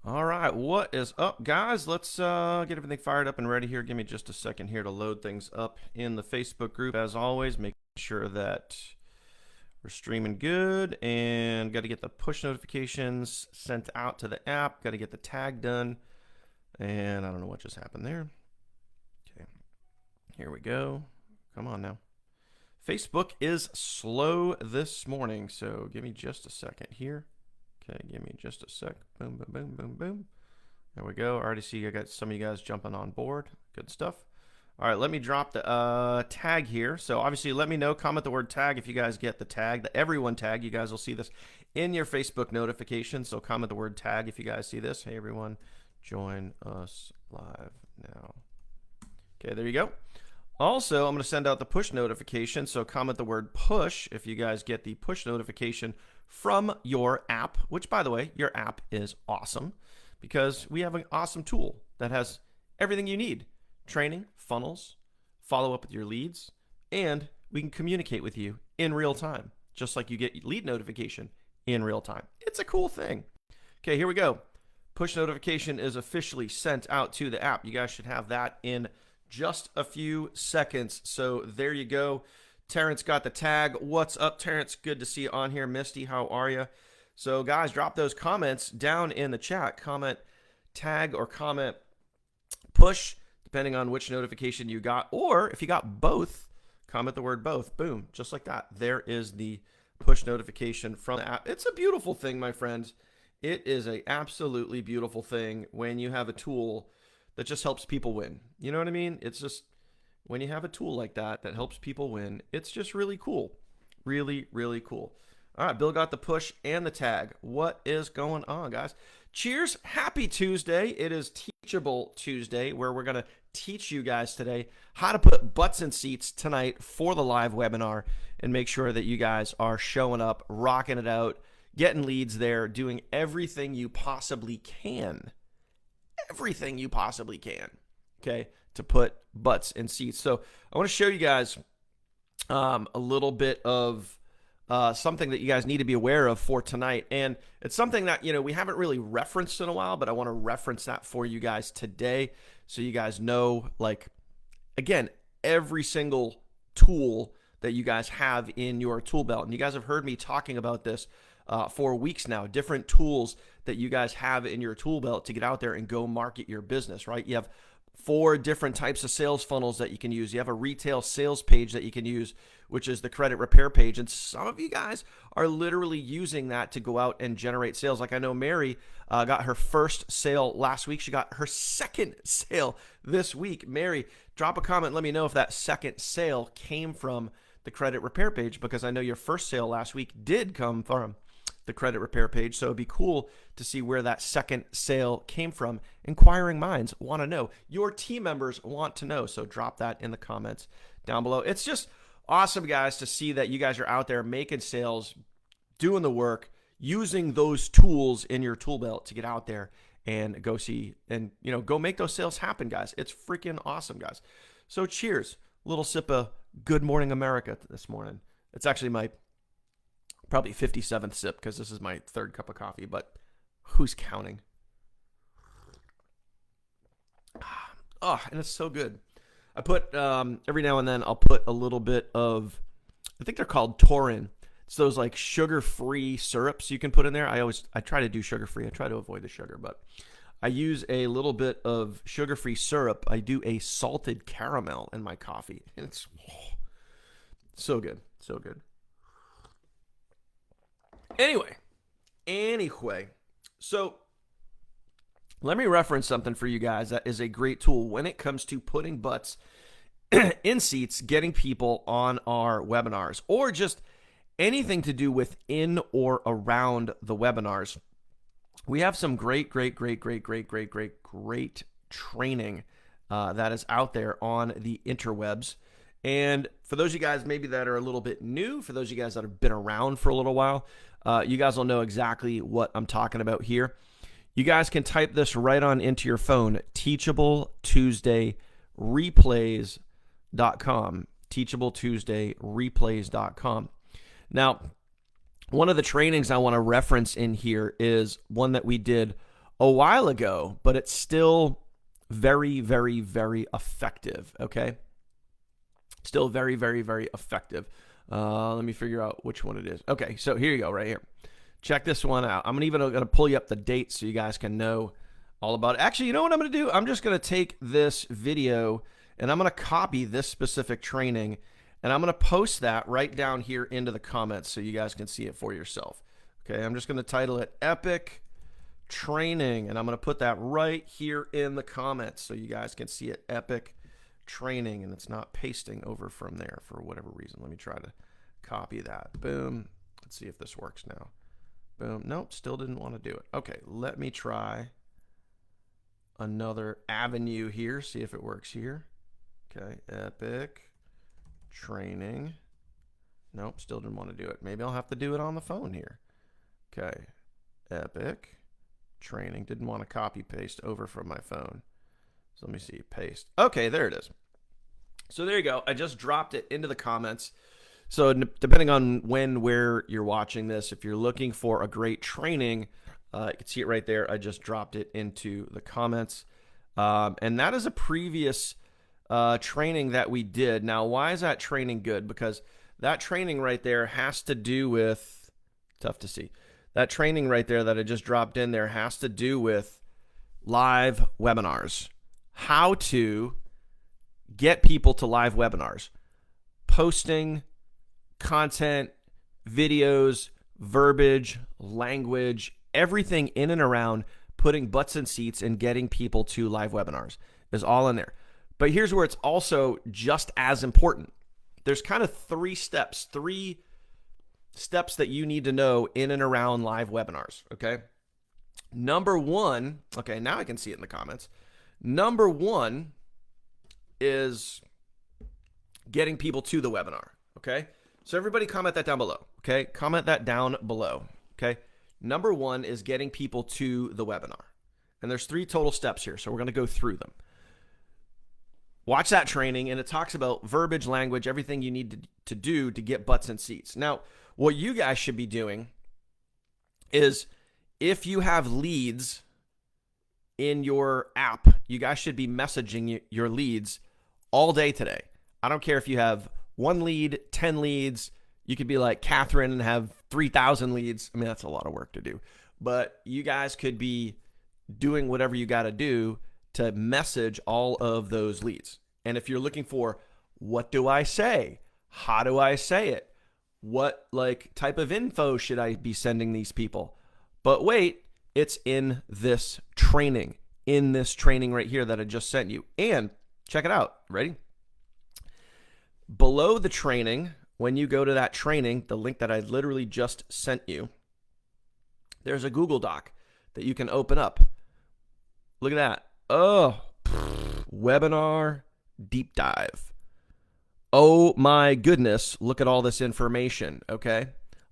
All right, what is up, guys? Let's get everything fired up and ready here. Give me just a second here to load things up in the Facebook group. As always, make sure that we're streaming good and got to get the push notifications sent out to the app. Got to get the tag done. And I don't know what just happened there. Okay, here we go. Come on now. Facebook is slow this morning, so give me just a second here. Okay, give me just a sec. Boom, boom, boom, boom, boom. There we go. I already see I got some of you guys jumping on board. Good stuff. All right, let me drop the tag here. So obviously, let me know. Comment the word tag if you guys get the tag, the everyone tag. You guys will see this in your Facebook notifications. So comment the word tag if you guys see this. Hey, everyone, join us live now. Okay, there you go. Also, I'm going to send out the push notification, so comment the word push if you guys get the push notification from your app, which, by the way, your app is awesome because we have an awesome tool that has everything you need: training, funnels, follow up with your leads, and we can communicate with you in real time, just like you get lead notification in real time. It's a cool thing. Okay, here we go. Push notification is officially sent out to the app. You guys should have that in just a few seconds. So there you go. Terrence got the tag. What's up, Terrence? Good to see you on here. Misty, how are you? So guys, drop those comments down in the chat. Comment tag or comment push, depending on which notification you got. Or if you got both, comment the word both. Boom, just like that. There is the push notification from the app. It's a beautiful thing, my friends. It is a absolutely beautiful thing when you have a tool that just helps people win. You know what I mean? It's just, when you have a tool like that that helps people win, it's just really cool. Really, really cool. All right, Bill got the push and the tag. What is going on, guys? Cheers. Happy Tuesday. It is Teachable Tuesday, where we're going to teach you guys today how to put butts in seats tonight for the live webinar and make sure that you guys are showing up, rocking it out, getting leads there, doing everything you possibly can. Everything you possibly can, okay, to put butts in seats. So I want to show you guys a little bit of something that you guys need to be aware of for tonight. And it's something that, we haven't really referenced in a while, but I want to reference that for you guys today so you guys know, like, again, every single tool that you guys have in your tool belt. And you guys have heard me talking about this for weeks now, different tools that you guys have in your tool belt to get out there and go market your business, right? You have 4 different types of sales funnels that you can use. You have a retail sales page that you can use, which is the credit repair page. And some of you guys are literally using that to go out and generate sales. Like I know Mary got her first sale last week. She got her second sale this week. Mary, drop a comment. Let me know if that second sale came from the credit repair page, because I know your first sale last week did come from the credit repair page. So it'd be cool to see where that second sale came from. Inquiring minds want to know. Your team members want to know. So drop that in the comments down below. It's just awesome, guys, to see that you guys are out there making sales, doing the work, using those tools in your tool belt to get out there and go see and, go make those sales happen, guys. It's freaking awesome, guys. So cheers. Little sip of Good Morning America this morning. It's actually my probably 57th sip, because this is my 3rd cup of coffee, but who's counting? Oh, and it's so good. I put, every now and then, I'll put a little bit of, I think they're called Taurin. It's those like sugar-free syrups you can put in there. I try to do sugar-free. I try to avoid the sugar, but I use a little bit of sugar-free syrup. I do a salted caramel in my coffee. And it's so good. So good. Anyway, so let me reference something for you guys that is a great tool when it comes to putting butts in seats, getting people on our webinars, or just anything to do with in or around the webinars. We have some great training that is out there on the interwebs. And for those of you guys maybe that are a little bit new, for those of you guys that have been around for a little while, you guys will know exactly what I'm talking about here. You guys can type this right on into your phone, teachabletuesdayreplays.com, teachabletuesdayreplays.com. Now, one of the trainings I want to reference in here is one that we did a while ago, but it's still very, very, very effective. Okay. Still very, very, very effective. Let me figure out which one it is. Okay, so here you go, right here. Check this one out. I'm even going to pull you up the date so you guys can know all about it. Actually, you know what I'm going to do? I'm just going to take this video and I'm going to copy this specific training and I'm going to post that right down here into the comments so you guys can see it for yourself. Okay, I'm just going to title it Epic Training and I'm going to put that right here in the comments so you guys can see it. Epic Training, and it's not pasting over from there for whatever reason. Let me try to copy that. Boom. Let's see if this works now. Boom. Nope, still didn't want to do it. Okay, let me try another avenue here, see if it works here. Okay, Epic Training. Nope, still didn't want to do it. Maybe I'll have to do it on the phone here. Okay, Epic Training. Didn't want to copy paste over from my phone. So let me see, paste. Okay, there it is. So there you go. I just dropped it into the comments. So depending on when, where you're watching this, if you're looking for a great training, you can see it right there. I just dropped it into the comments. And that is a previous training that we did. Now, why is that training good? Because that training right there has to do with, tough to see, that training right there that I just dropped in there has to do with live webinars. How to get people to live webinars, posting content, videos, verbiage, language, everything in and around putting butts in seats and getting people to live webinars is all in there. But here's where it's also just as important. There's kind of three steps that you need to know in and around live webinars, okay? Number one, okay, now I can see it in the comments. Number one is getting people to the webinar, okay? So everybody comment that down below, okay? Comment that down below, okay? Number one is getting people to the webinar. And there's 3 total steps here, so we're going to go through them. Watch that training, and it talks about verbiage, language, everything you need to do to get butts in seats. Now, what you guys should be doing is if you have leads in your app, you guys should be messaging your leads all day today. I don't care if you have 1 lead, 10 leads. You could be like Catherine and have 3,000 leads. I mean, that's a lot of work to do. But you guys could be doing whatever you got to do to message all of those leads. And if you're looking for, what do I say? How do I say it? What type of info should I be sending these people? But wait, it's in this training right here that I just sent you. And check it out. Ready? Below the training, when you go to that training, the link that I literally just sent you, there's a Google Doc that you can open up. Look at that. Oh, webinar deep dive. Oh my goodness, look at all this information, okay?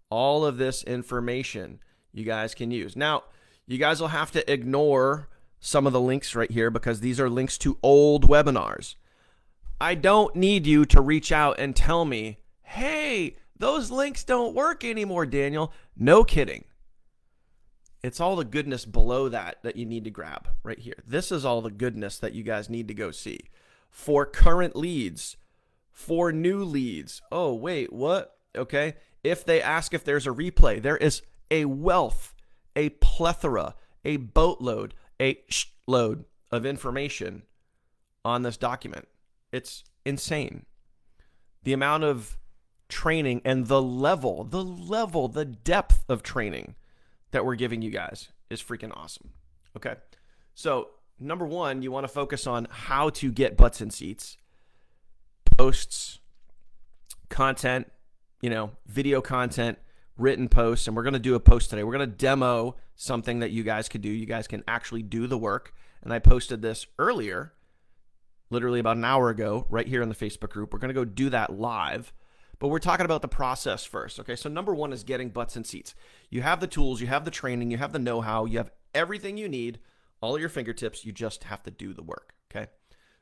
All of this information you guys can use. Now, you guys will have to ignore some of the links right here because these are links to old webinars. I don't need you to reach out and tell me, hey, those links don't work anymore, Daniel. No kidding. It's all the goodness below that you need to grab right here. This is all the goodness that you guys need to go see. For current leads, for new leads. Oh, wait, what? Okay. If they ask if there's a replay, there is a wealth, a plethora, a boatload, a load of information on this document. It's insane. The amount of training and the depth of training that we're giving you guys is freaking awesome. Okay. So number one, you want to focus on how to get butts in seats, posts, content, video content, written posts. And we're going to do a post today. We're going to demo something that you guys could do. You guys can actually do the work. And I posted this earlier, literally about an hour ago, right here in the Facebook group. We're going to go do that live. But we're talking about the process first, okay? So number one is getting butts in seats. You have the tools, you have the training, you have the know-how, you have everything you need, all at your fingertips. You just have to do the work, okay?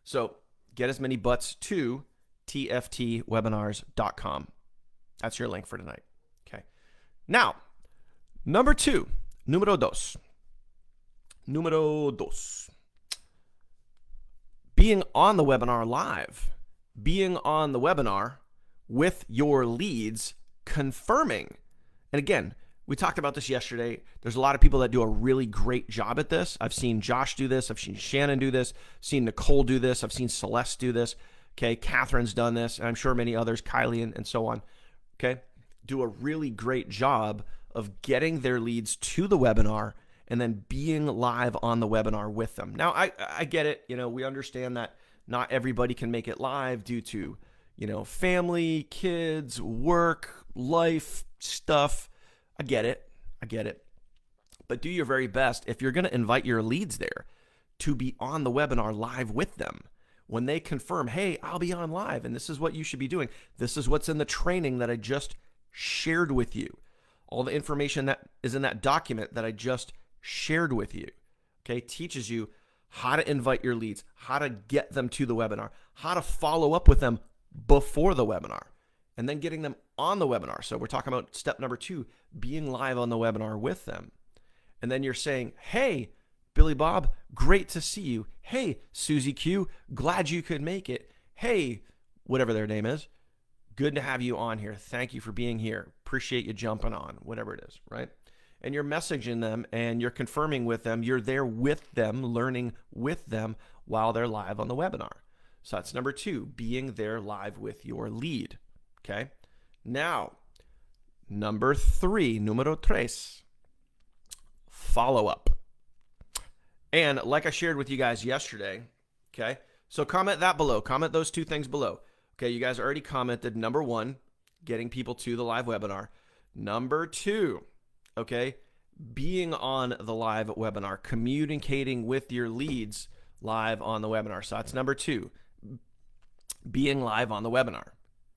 So get as many butts to tftwebinars.com. That's your link for tonight, okay? Now, number two, número dos. Número dos. Being on the webinar live. Being on the webinar with your leads, confirming. And again, we talked about this yesterday. There's a lot of people that do a really great job at this. I've seen Josh do this. I've seen Shannon do this. I've seen Nicole do this. I've seen Celeste do this. Okay, Catherine's done this, and I'm sure many others, Kylie and so on. Okay, do a really great job of getting their leads to the webinar and then being live on the webinar with them. Now, I get it. You know, we understand that not everybody can make it live due to, you know, family, kids, work, life, stuff. I get it. But do your very best if you're going to invite your leads there to be on the webinar live with them. When they confirm, hey, I'll be on live and this is what you should be doing. This is what's in the training that I just shared with you. All the information that is in that document that I just shared with you, okay, teaches you how to invite your leads, how to get them to the webinar, how to follow up with them before the webinar, and then getting them on the webinar. So we're talking about step number 2, being live on the webinar with them. And then you're saying, hey, Billy Bob, great to see you. Hey, Susie Q, glad you could make it. Hey, whatever their name is, good to have you on here. Thank you for being here. Appreciate you jumping on, whatever it is, right? And you're messaging them and you're confirming with them. You're there with them, learning with them while they're live on the webinar. So that's number 2, being there live with your lead, okay? Now, number 3, número tres, follow up. And like I shared with you guys yesterday, okay? So comment that below. Comment those 2 things below. Okay, you guys already commented number 1, getting people to the live webinar. Number 2, okay, being on the live webinar, communicating with your leads live on the webinar. So that's number 2, being live on the webinar,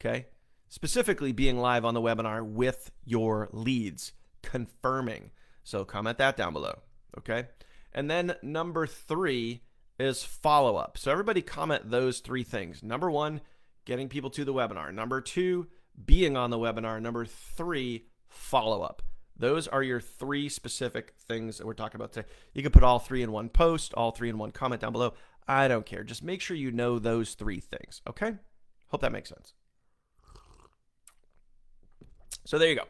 okay? Specifically being live on the webinar with your leads, confirming. So comment that down below, okay? And then number 3 is follow-up. So everybody comment those 3 things. Number 1, getting people to the webinar. Number 2, being on the webinar. Number 3, follow-up. Those are your 3 specific things that we're talking about today. You can put all 3 in one post, all 3 in one comment down below. I don't care. Just make sure you know those 3 things, okay? Hope that makes sense. So there you go.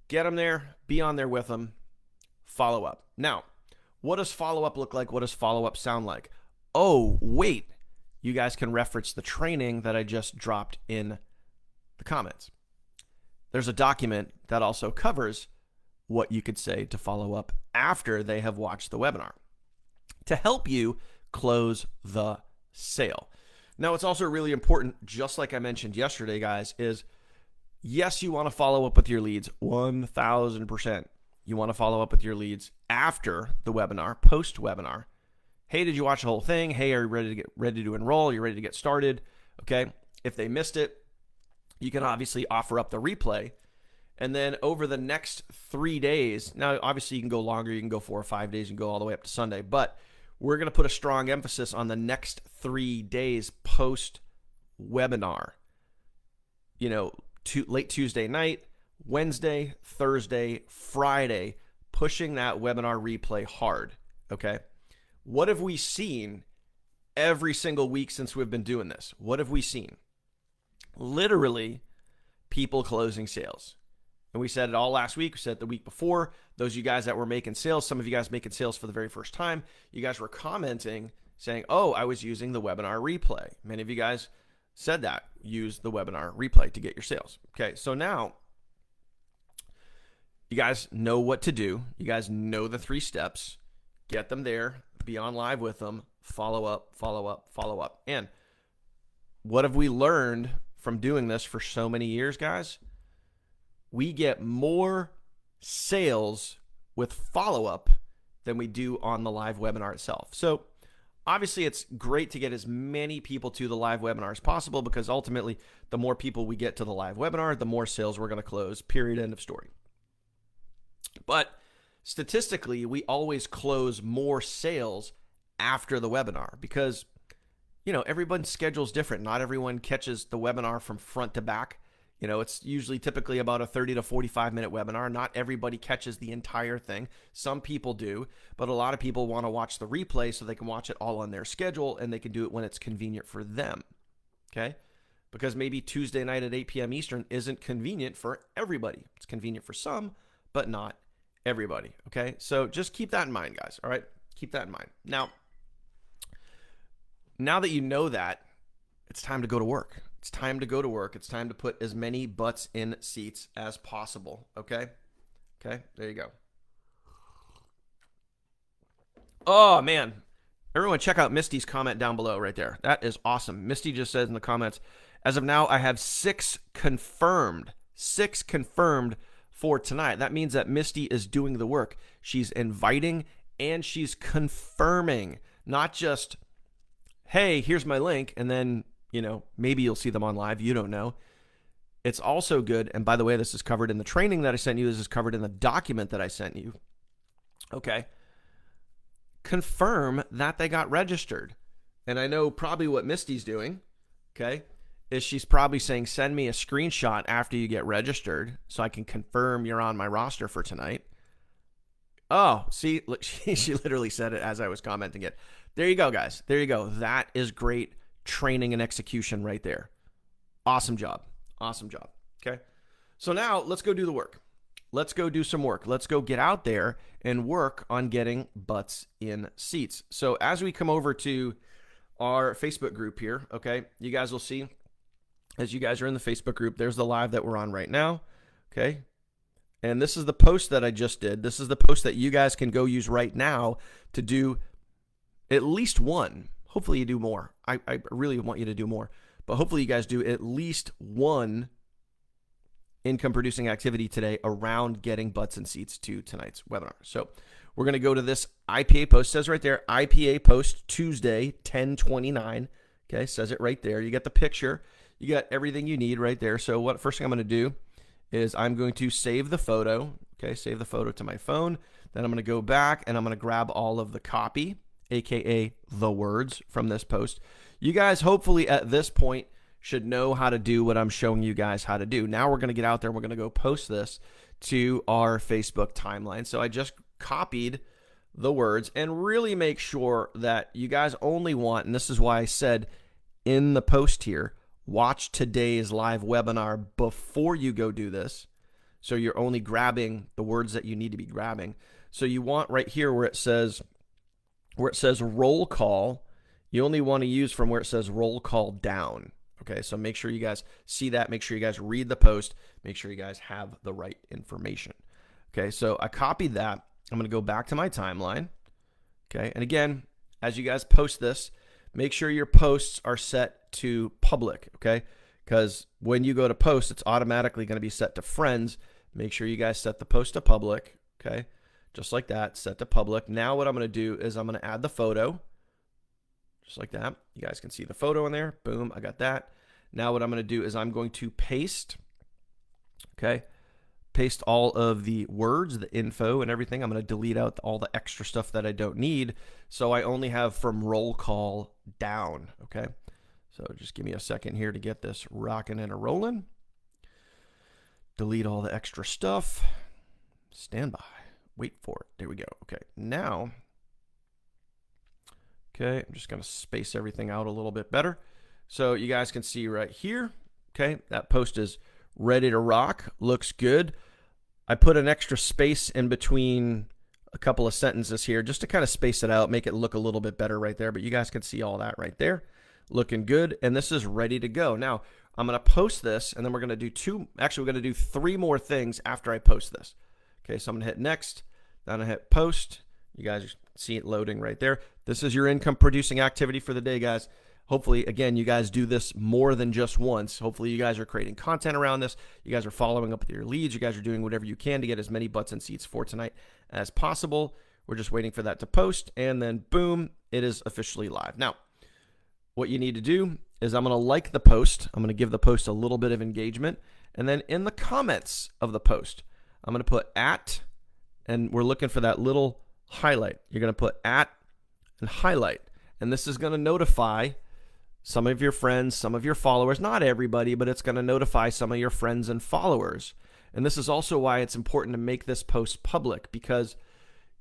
Get them there, be on there with them, follow up. Now, what does follow-up look like? What does follow-up sound like? Oh, wait. You guys can reference the training that I just dropped in the comments. There's a document that also covers what you could say to follow up after they have watched the webinar to help you close the sale. Now, it's also really important, just like I mentioned yesterday, guys, is yes, you want to follow up with your leads 1,000%. You want to follow up with your leads after the webinar, post-webinar. Hey, did you watch the whole thing? Hey, are you ready to enroll? Are you ready to get started? Okay. If they missed it, you can obviously offer up the replay. And then over the next 3 days, now obviously you can go longer, you can go 4 or 5 days, you can go all the way up to Sunday, but we're going to put a strong emphasis on the next 3 days post-webinar. You know, late Tuesday night, Wednesday, Thursday, Friday, pushing that webinar replay hard, okay? What have we seen every single week since we've been doing this? What have we seen? Literally, people closing sales. And we said it all last week. We said it the week before. Those of you guys that were making sales, some of you guys making sales for the very first time, you guys were commenting saying, oh, I was using the webinar replay. Many of you guys said that. Use the webinar replay to get your sales. Okay, so now you guys know what to do. You guys know the 3 steps. Get them there. Be on live with them. Follow up, follow up, follow up. And what have we learned from doing this for so many years, guys? We get more sales with follow-up than we do on the live webinar itself. So obviously it's great to get as many people to the live webinar as possible, because ultimately the more people we get to the live webinar, the more sales we're going to close, period, end of story. But statistically, we always close more sales after the webinar because, you know, everyone's schedule is different. Not everyone catches the webinar from front to back. You know, it's usually typically about a 30 to 45-minute webinar. Not everybody catches the entire thing. Some people do, but a lot of people want to watch the replay so they can watch it all on their schedule and they can do it when it's convenient for them, okay? Because maybe Tuesday night at 8 p.m. Eastern isn't convenient for everybody. It's convenient for some, but not everybody, okay? So just keep that in mind, guys, all right? Keep that in mind. Now that you know that, it's time to go to work. It's time to go to work. It's time to put as many butts in seats as possible, okay? Okay, there you go. Oh, man. Everyone check out Misty's comment down below right there. That is awesome. Misty just says in the comments, as of now, I have 6 confirmed. 6 confirmed for tonight. That means that Misty is doing the work. She's inviting and she's confirming. Not just, hey, here's my link, and then, you know, maybe you'll see them on live. You don't know. It's also good, and by the way, this is covered in the training that I sent you. This is covered in the document that I sent you. Okay. Confirm that they got registered. And I know probably what Misty's doing, okay, is she's probably saying, send me a screenshot after you get registered so I can confirm you're on my roster for tonight. Oh, see, look, she literally said it as I was commenting it. There you go, guys. There you go. That is great training and execution right there. Awesome job. Awesome job. Okay. So now let's go do the work. Let's go do some work. Let's go get out there and work on getting butts in seats. So as we come over to our Facebook group here, okay, you guys will see, as you guys are in the Facebook group, there's the live that we're on right now. Okay. And this is the post that I just did. This is the post that you guys can go use right now to do at least one. Hopefully you do more. I really want you to do more. But hopefully you guys do at least one income producing activity today around getting butts and seats to tonight's webinar. So we're going to go to this IPA post. It says right there, IPA post Tuesday, 10/29. Okay, says it right there. You got the picture. You got everything you need right there. So what first thing I'm going to do is I'm going to save the photo. Okay, save the photo to my phone. Then I'm going to go back and I'm going to grab all of the copy, aka the words from this post. You guys hopefully at this point should know how to do what I'm showing you guys how to do. Now we're going to get out there and we're going to go post this to our Facebook timeline. So I just copied the words and really make sure that you guys only want, and this is why I said in the post here, watch today's live webinar before you go do this. So you're only grabbing the words that you need to be grabbing. So you want right here where it says roll call, you only want to use from where it says roll call down. Okay, so make sure you guys see that. Make sure you guys read the post. Make sure you guys have the right information. Okay, so I copied that. I'm going to go back to my timeline. Okay, and again, as you guys post this, make sure your posts are set to public, okay? Because when you go to post, it's automatically going to be set to friends. Make sure you guys set the post to public, okay? Just like that, set to public. Now what I'm going to do is I'm going to add the photo, just like that. You guys can see the photo in there. Boom, I got that. Now what I'm going to do is I'm going to paste, okay? Paste all of the words, the info and everything. I'm going to delete out all the extra stuff that I don't need. So I only have from roll call down, okay? So just give me a second here to get this rocking and a rolling. Delete all the extra stuff. Stand by. Wait for it. There we go. Okay, now, okay, I'm just going to space everything out a little bit better. So you guys can see right here, okay, that post is ready to rock. Looks good. I put an extra space in between a couple of sentences here just to kind of space it out, make it look a little bit better right there. But you guys can see all that right there. Looking good. And this is ready to go. Now, I'm going to post this, and then we're going to do we're going to do 3 more things after I post this. Okay, so I'm going to hit next. Then I hit post. You guys see it loading right there. This is your income producing activity for the day, guys. Hopefully, again, you guys do this more than just once. Hopefully, you guys are creating content around this. You guys are following up with your leads. You guys are doing whatever you can to get as many butts and seats for tonight as possible. We're just waiting for that to post, and then boom, it is officially live. Now, what you need to do is I'm going to like the post. I'm going to give the post a little bit of engagement, and then in the comments of the post, I'm going to put @ and we're looking for that little highlight. You're going to put @ and highlight, and this is going to notify some of your friends, some of your followers, not everybody, but it's going to notify some of your friends and followers. And this is also why it's important to make this post public, because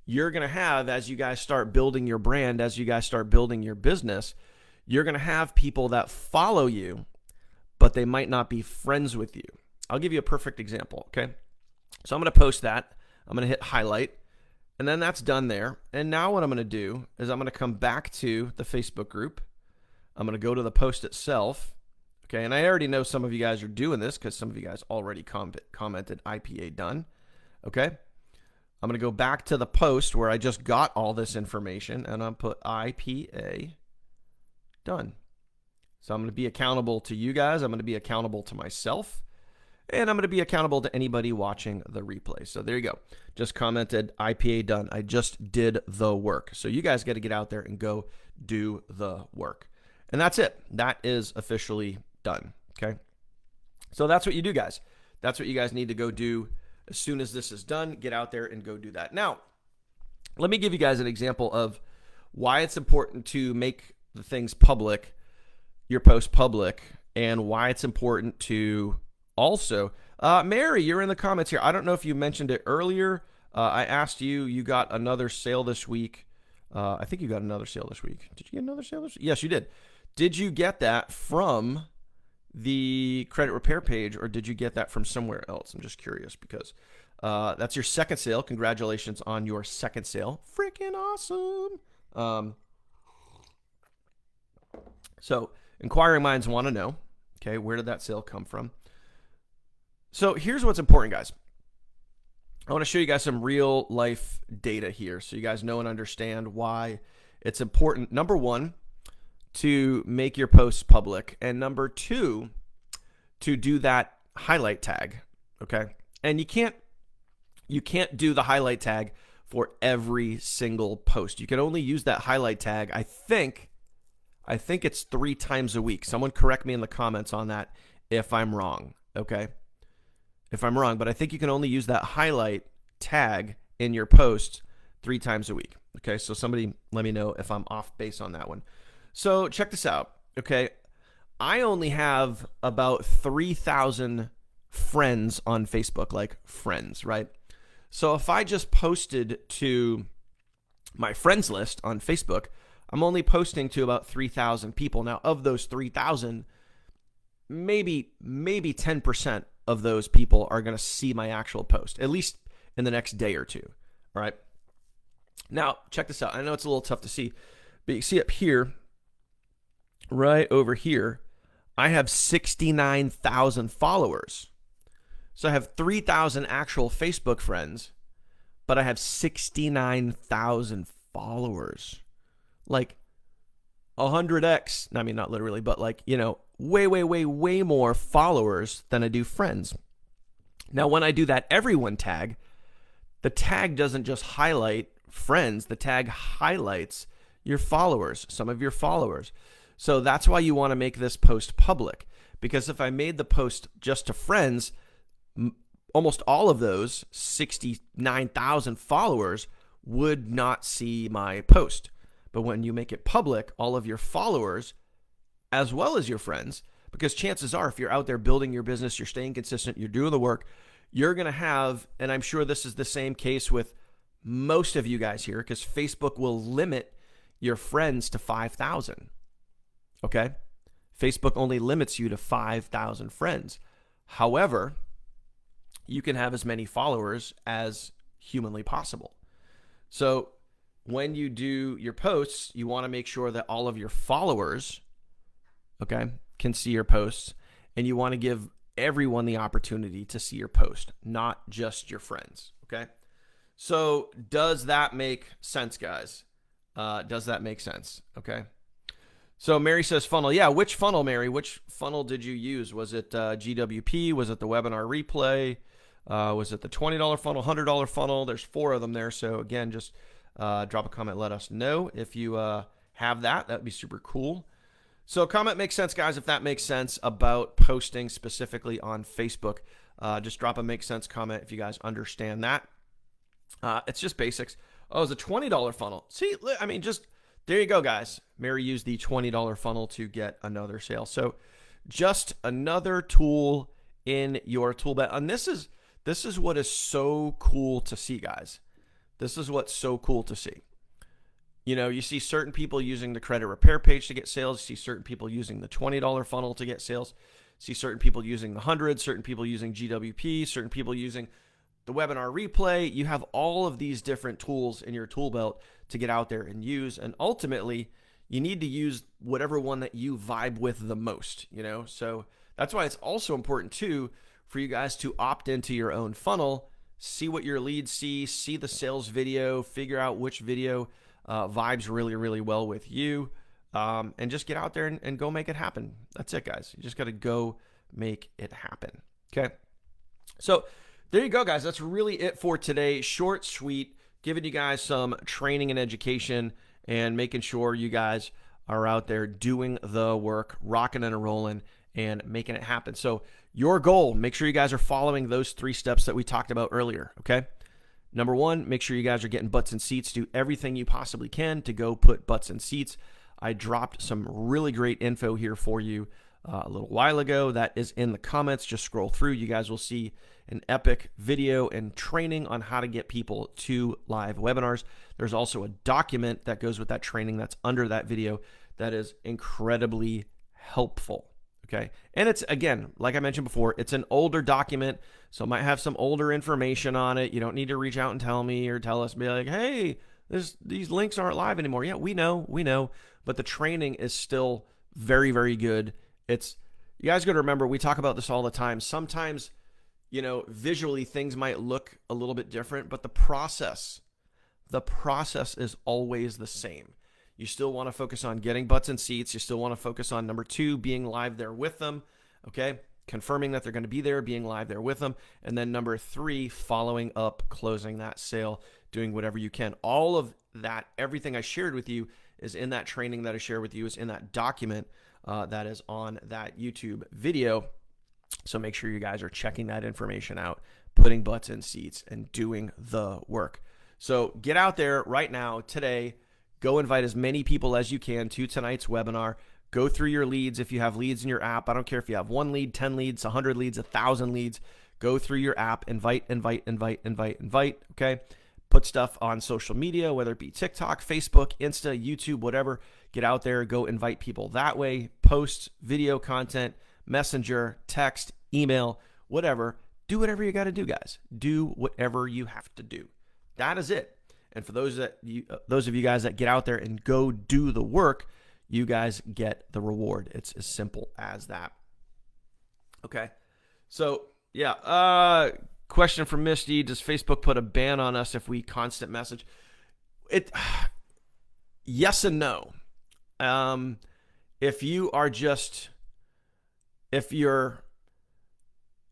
you're going to have, as you guys start building your brand, as you guys start building your business, you're going to have people that follow you, but they might not be friends with you. I'll give you a perfect example, okay? So I'm going to post that. I'm going to hit highlight, and then that's done there. And now what I'm going to do is I'm going to come back to the Facebook group. I'm going to go to the post itself, okay? And I already know some of you guys are doing this because some of you guys already commented IPA done, okay? I'm going to go back to the post where I just got all this information, and I'll put IPA done. So I'm going to be accountable to you guys. I'm going to be accountable to myself, and I'm going to be accountable to anybody watching the replay. So there you go. Just commented IPA done. I just did the work. So you guys got to get out there and go do the work. And that's it. That is officially done, okay? So that's what you do, guys. That's what you guys need to go do. As soon as this is done, get out there and go do that. Now, let me give you guys an example of why it's important to make the things public, your post public, and why it's important to also, Mary, you're in the comments here. I don't know if you mentioned it earlier. I asked you, you got another sale this week. I think you got another sale this week. Did you get another sale this week? Yes, you did. Did you get that from the credit repair page, or did you get that from somewhere else? I'm just curious because that's your second sale. Congratulations on your second sale. Freaking awesome. So inquiring minds want to know, okay, where did that sale come from? So here's what's important, guys. I want to show you guys some real life data here so you guys know and understand why it's important. Number one, to make your posts public, and number two, to do that highlight tag, okay? And you can't do the highlight tag for every single post. You can only use that highlight tag, I think it's 3 times a week. Someone correct me in the comments on that if I'm wrong, okay? If I'm wrong, but I think you can only use that highlight tag in your post 3 times a week, okay? So somebody let me know if I'm off base on that one. So check this out, okay? I only have about 3,000 friends on Facebook, like friends, right? So if I just posted to my friends list on Facebook, I'm only posting to about 3,000 people. Now, of those 3,000, maybe 10% of those people are going to see my actual post, at least in the next day or two, all right? Now, check this out. I know it's a little tough to see, but you see up here, right over here, I have 69,000 followers. So I have 3,000 actual Facebook friends, but I have 69,000 followers. Like 100x, I mean, not literally, but like, you know, way more followers than I do friends. Now, when I do that everyone tag, the tag doesn't just highlight friends, the tag highlights your followers, some of your followers. So that's why you want to make this post public, because if I made the post just to friends, almost all of those 69,000 followers would not see my post. But when you make it public, all of your followers, as well as your friends, because chances are if you're out there building your business, you're staying consistent, you're doing the work, you're going to have, and I'm sure this is the same case with most of you guys here, because Facebook will limit your friends to 5,000. Okay? Facebook only limits you to 5,000 friends. However, you can have as many followers as humanly possible. So when you do your posts, you want to make sure that all of your followers, okay, can see your posts, and you want to give everyone the opportunity to see your post, not just your friends, okay? So does that make sense, guys? Does that make sense? Okay. So Mary says funnel. Yeah, which funnel, Mary? Which funnel did you use? Was it GWP? Was it the webinar replay? Was it the $20 funnel, $100 funnel? There's 4 of them there. So again, just drop a comment. Let us know if you have that. That'd be super cool. So comment makes sense, guys. If that makes sense about posting specifically on Facebook, just drop a make sense comment if you guys understand that. It's just basics. Oh, it's a $20 funnel. See, I mean, just there you go, guys. Mary used the $20 funnel to get another sale. So just another tool in your tool belt. And this is what is so cool to see, guys. This is what's so cool to see. You know, you see certain people using the credit repair page to get sales. You see certain people using the $20 funnel to get sales. You see certain people using the 100, certain people using GWP, certain people using the webinar replay. You have all of these different tools in your tool belt to get out there and use. And ultimately, you need to use whatever one that you vibe with the most, you know? So that's why it's also important too for you guys to opt into your own funnel, see what your leads see the sales video, figure out which video vibes really, really well with you, and just get out there and go make it happen. That's it, guys. You just got to go make it happen. Okay. So there you go, guys. That's really it for today. Short, sweet, giving you guys some training and education and making sure you guys are out there doing the work, rocking and rolling, and making it happen. So your goal, make sure you guys are following those 3 steps that we talked about earlier, okay? Number 1, make sure you guys are getting butts in seats. Do everything you possibly can to go put butts in seats. I dropped some really great info here for you a little while ago. That is in the comments. Just scroll through. You guys will see an epic video and training on how to get people to live webinars. There's also a document that goes with that training that's under that video that is incredibly helpful. Okay. And it's, again, like I mentioned before, it's an older document, so it might have some older information on it. You don't need to reach out and tell me or tell us, be like, hey, these links aren't live anymore. Yeah, we know, but the training is still very, very good. You guys got to remember, we talk about this all the time. Sometimes, you know, visually things might look a little bit different, but the process is always the same. You still want to focus on getting butts in seats. You still want to focus on number 2, being live there with them. Okay. Confirming that they're going to be there, being live there with them. And then number 3, following up, closing that sale, doing whatever you can. All of that, everything I shared with you is in that training that I shared with you, is in that document that is on that YouTube video. So make sure you guys are checking that information out, putting butts in seats, and doing the work. So get out there right now, today. Go invite as many people as you can to tonight's webinar. Go through your leads. If you have leads in your app, I don't care if you have 1 lead, 10 leads, 100 leads, 1,000 leads. Go through your app, invite. Okay. Put stuff on social media, whether it be TikTok, Facebook, Insta, YouTube, whatever. Get out there, go invite people that way. Post video content, messenger, text, email, whatever. Do whatever you got to do, guys. Do whatever you have to do. That is it. And for those of you guys that get out there and go do the work, you guys get the reward. It's as simple as that. Okay. So, yeah. Question from Misty. Does Facebook put a ban on us if we constant message? Yes and no.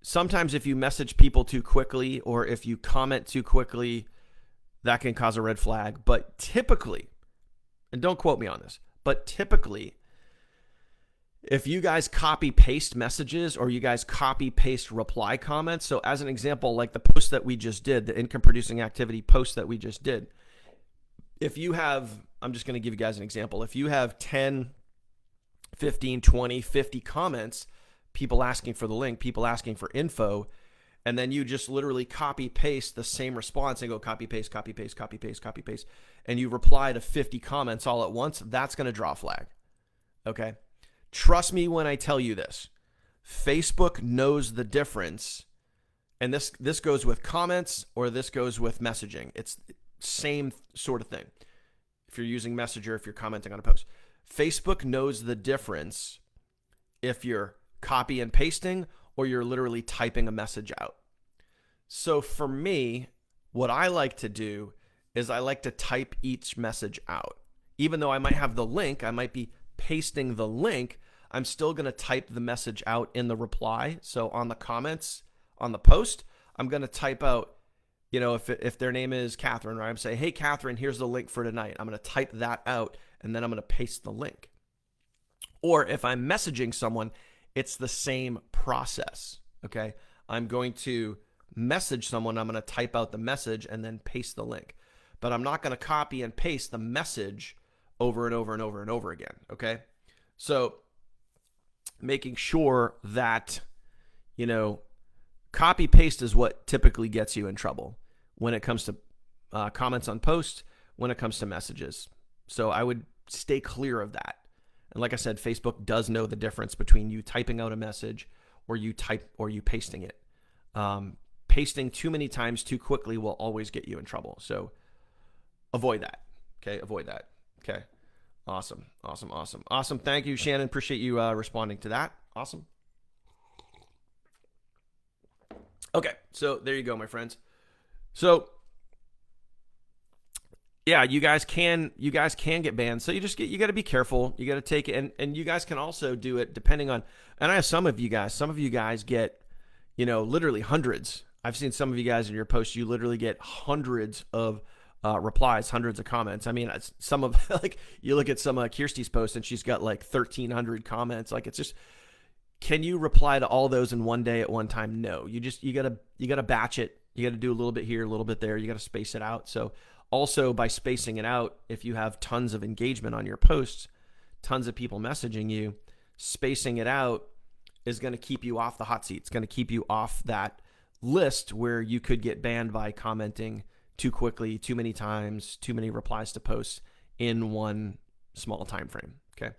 Sometimes if you message people too quickly, or if you comment too quickly, that can cause a red flag. But typically, and don't quote me on this, but typically, if you guys copy paste messages, or you guys copy paste reply comments, so as an example, like the post that we just did, the income producing activity post that we just did, if you have, I'm just going to give you guys an example. If you have 10, 15, 20, 50 comments, people asking for the link, people asking for info, and then you just literally copy paste the same response and go copy paste, copy paste, copy paste, copy paste, and you reply to 50 comments all at once, that's going to draw a flag. Okay. Trust me when I tell you this. Facebook knows the difference. And this goes with comments, or this goes with messaging. It's same sort of thing. If you're using Messenger, if you're commenting on a post, Facebook knows the difference if you're copy and pasting or you're literally typing a message out. So for me, what I like to do is I like to type each message out. Even though I might have the link, I might be pasting the link, I'm still going to type the message out in the reply. So on the comments on the post, I'm going to type out, you know, if their name is Catherine, right? I'm saying, hey, Catherine, here's the link for tonight. I'm going to type that out, and then I'm going to paste the link. Or if I'm messaging someone, it's the same process, okay? I'm going to message someone, I'm going to type out the message and then paste the link. But I'm not going to copy and paste the message over and over and over and over again. Okay. So making sure that, copy paste is what typically gets you in trouble when it comes to comments on posts, when it comes to messages. So I would stay clear of that. And like I said, Facebook does know the difference between you typing out a message or you pasting it. Pasting too many times too quickly will always get you in trouble. So avoid that. Okay. Avoid that. Okay. Awesome. Thank you, Shannon. Appreciate you responding to that. Awesome. Okay. So there you go, my friends. So yeah, you guys can get banned. So you got to be careful. You got to take it. And you guys can also do it depending on, and I have some of you guys get, literally hundreds. I've seen some of you guys in your posts, you literally get hundreds of replies, hundreds of comments. I mean, some of like, you look at some of Kirsty's posts and she's got like 1,300 comments. Like, it's just, can you reply to all those in one day at one time? No, you gotta batch it. You gotta do a little bit here, a little bit there. You gotta space it out. So also by spacing it out, if you have tons of engagement on your posts, tons of people messaging you, spacing it out is going to keep you off the hot seat. It's going to keep you off that list where you could get banned by commenting too quickly, too many times, too many replies to posts in one small time frame. Okay.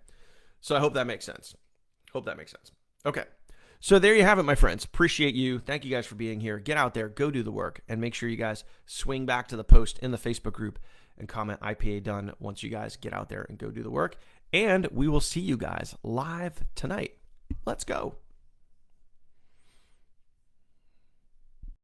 So I hope that makes sense. Okay. So there you have it, my friends. Appreciate you. Thank you guys for being here. Get out there, go do the work, and make sure you guys swing back to the post in the Facebook group and comment IPA done once you guys get out there and go do the work. And we will see you guys live tonight. Let's go.